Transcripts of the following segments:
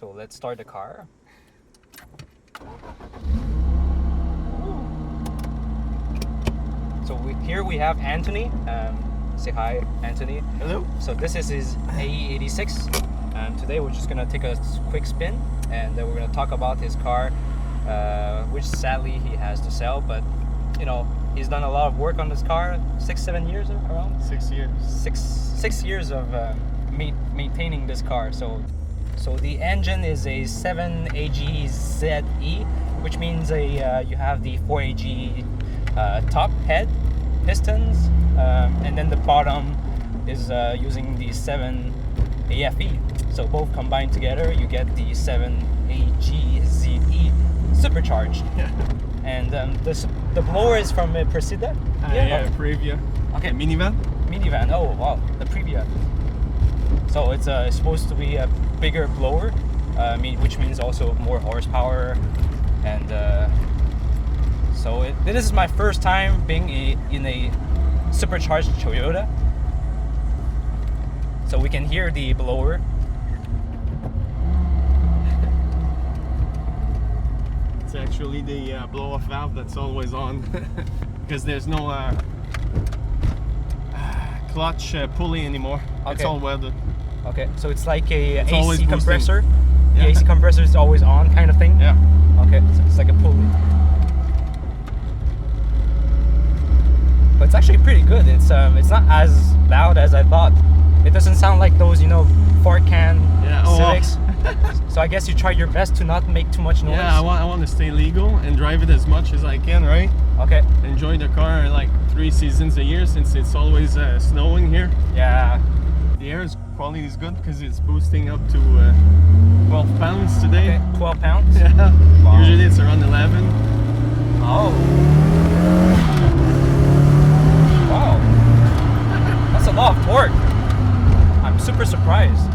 So let's start the car. So here we have Anthony. Say hi, Anthony. Hello. So this is his AE86. Today we're just gonna take a quick spin, and then we're gonna talk about his car, which sadly he has to sell. But you know, he's done a lot of work on this car. 6-7 years around. 6 years. Six years of maintaining this car. So the engine is a 7AGZE, which means you have the 4AG top head pistons, and then the bottom is using the 7AFE. So both combined together, you get the 7AGZE Supercharged. Yeah. And the blower is from Previa. Yeah, Previa. Okay. Minivan. Minivan. Oh wow, the Previa. So it's supposed to be a bigger blower, which means also more horsepower, and so this is my first time being in a supercharged Toyota. So we can hear the blower. It's actually the blow-off valve that's always on because there's no clutch pulley anymore. Okay. It's all welded. Okay, so it's like a It's AC compressor. Yeah. The AC compressor is always on, kind of thing. Yeah. Okay, so it's like a pulley. But it's actually pretty good. It's not as loud as I thought. It doesn't sound like those, Ford can Civics. So I guess you try your best to not make too much noise. Yeah, I want to stay legal and drive it as much as I can, right? Okay. Enjoy the car like 3 seasons a year since it's always snowing here. Yeah. The air quality is good because it's boosting up to 12 pounds today. Okay. 12 pounds? Yeah. Wow. Usually it's around 11. Oh. Wow. That's a lot of torque. I'm super surprised.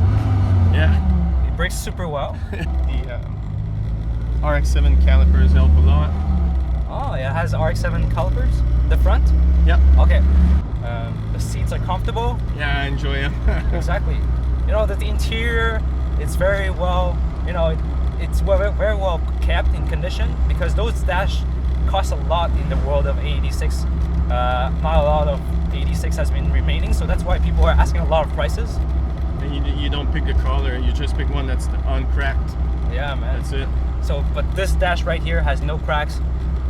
Yeah. It brakes super well. The RX-7 calipers help a lot. Oh, it has RX-7 calipers? The front? Yeah. Okay. The seats are comfortable. Yeah, I enjoy it. Exactly. The interior, it's very well, it's very well kept in condition, because those dash cost a lot in the world of AE86. Not a lot of AE86 has been remaining, so that's why people are asking a lot of prices. And you don't pick a color, you just pick one that's uncracked. Yeah, man. That's it. So, but this dash right here has no cracks.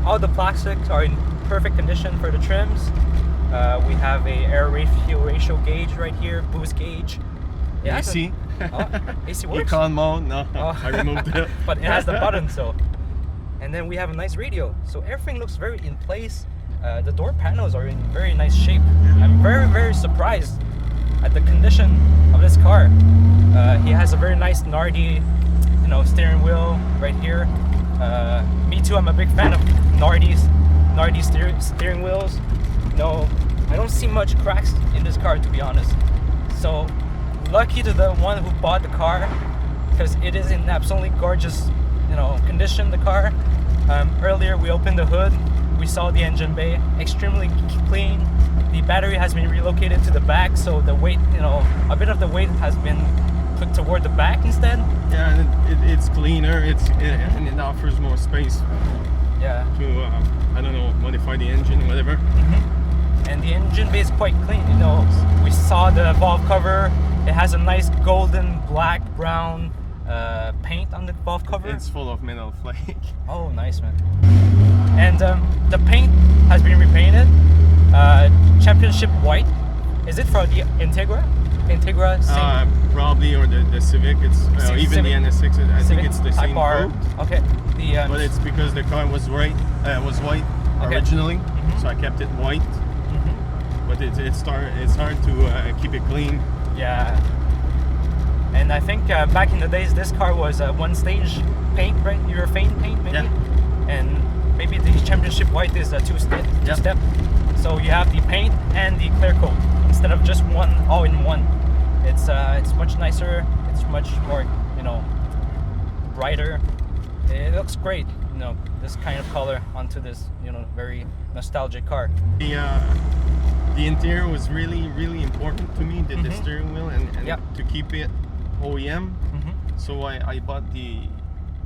All the plastics are in perfect condition for the trims. We have a air fuel ratio gauge right here, boost gauge. Yeah, AC. AC works. Econ mode, no, Oh. I removed it. But it has the button, so. And then we have a nice radio. So everything looks very in place. The door panels are in very nice shape. I'm very, very surprised at the condition of this car. He has a very nice Nardi, steering wheel right here. Me too, I'm a big fan of Nardi steering wheels. I don't see much cracks in this car, to be honest. So lucky to the one who bought the car, because it is in absolutely gorgeous, condition, the car. Earlier we opened the hood, we saw the engine bay, extremely clean. The battery has been relocated to the back, so the weight, a bit of the weight has been put toward the back instead. Yeah, and it's cleaner, and it offers more space. Yeah. To modify the engine, whatever. Mm-hmm. And the engine bay is quite clean. We saw the valve cover. It has a nice golden, black, brown paint on the valve cover. It's full of metal flake. Oh, nice, man. And the paint has been repainted. Championship white. Is it for the Integra? Same. Probably, or the Civic. It's even Civic. the NS6. I think it's the same coat. Okay. But it's because the car was white originally, Mm-hmm. so I kept it white. Mm-hmm. But it's hard to keep it clean. Yeah. And I think back in the days, this car was a one-stage paint, right? Urethane paint, maybe. Yeah. And maybe the Championship white is a two-step. So you have the paint and the clear coat instead of just one, all in one. It's much nicer. It's much more, brighter. It looks great, this kind of color onto this, very nostalgic car. The interior was really, really important to me. The steering wheel and Yep. to keep it OEM. Mm-hmm. So I bought the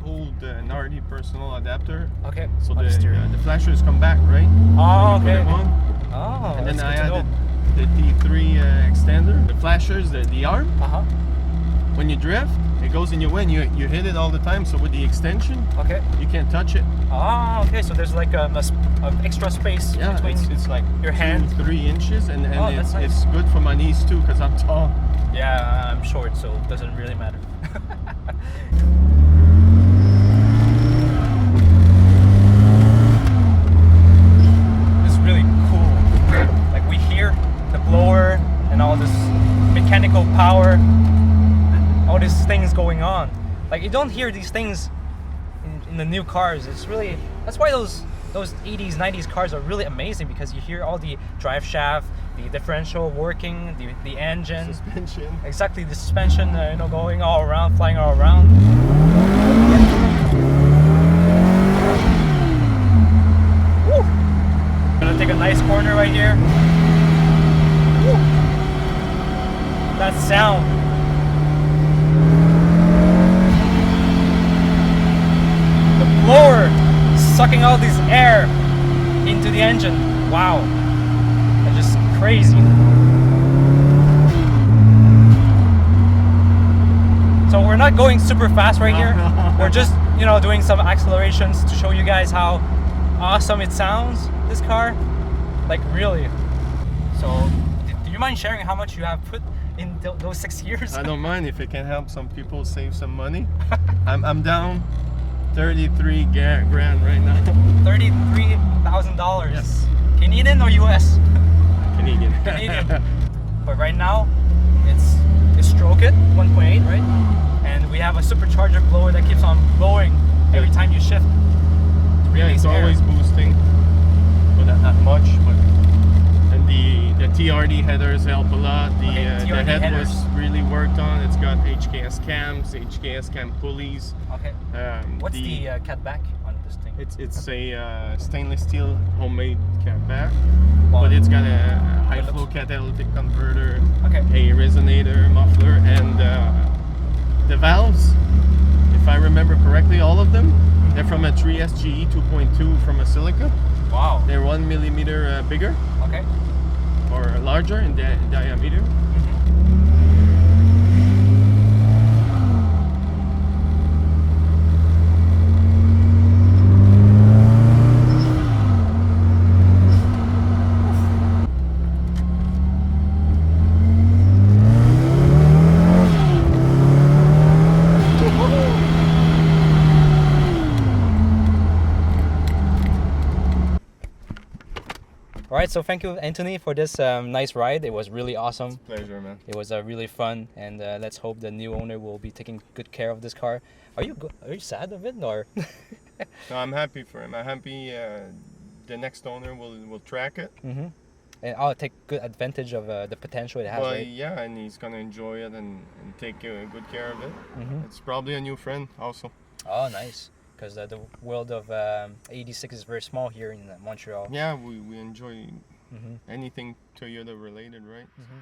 old Nardi personal adapter. Okay. So Understood. the flashers come back, right? Oh, So you okay. put them on, Oh, and then that's I good to added know. the T3 extender, the flashers, the arm. Uh-huh. When you drift, it goes in your way and you hit it all the time. So with the extension, Okay. you can't touch it. Oh, okay. So there's like a extra space Yeah, between. it's like your hand. 2-3 inches, and Oh, that's nice. it's good for my knees too, because I'm tall. Yeah, I'm short, so it doesn't really matter. This is really cool. Like we hear the blower and all this mechanical power, all these things going on. Like you don't hear these things in the new cars. It's really, that's why those 80s, 90s cars are really amazing, because you hear all the drive shaft, the differential working, the engine, Suspension. exactly the suspension, going all around, flying all around. Woo! Gonna take a nice corner right here. Woo! That sound. The blower sucking all this air into the engine. Wow. That's just crazy. So we're not going super fast right here. We're just, doing some accelerations to show you guys how awesome it sounds, this car. Like really. So, do you mind sharing how much you have put in those 6 years? I don't mind if it can help some people save some money. I'm down 33 grand right now. $33,000. Yes. Canadian or US? Canadian. Canadian. But right now, it's stroke it 1.8, right? And we have a supercharger blower that keeps on blowing every time you shift. Yeah, it's always boosting, but not much. But and the TRD headers help a lot. The TRD head headers. was really worked on. It's got HKS cams, HKS cam pulleys. Okay. What's the catback on this thing? It's a stainless steel homemade catback, Wow. but it's got a high flow catalytic converter, Okay. a resonator, muffler, and the valves. If I remember correctly, all of them, they're from a 3SGE 2.2 from a silica. Wow. They're 1 millimeter bigger Okay. or larger in diameter. All right, so thank you, Anthony, for this nice ride. It was really awesome. Pleasure, man. It was really fun, and let's hope the new owner will be taking good care of this car. Are you sad of it, or? No, I'm happy for him. I'm happy the next owner will track it. Mm-hmm. And I'll take good advantage of the potential it has. Well, Right? yeah, and he's gonna enjoy it and take good care of it. Mm-hmm. It's probably a new friend also. Oh, nice. Because the world of 86 is very small here in Montreal. Yeah, we enjoy Mm-hmm. anything Toyota related, right? Mm-hmm.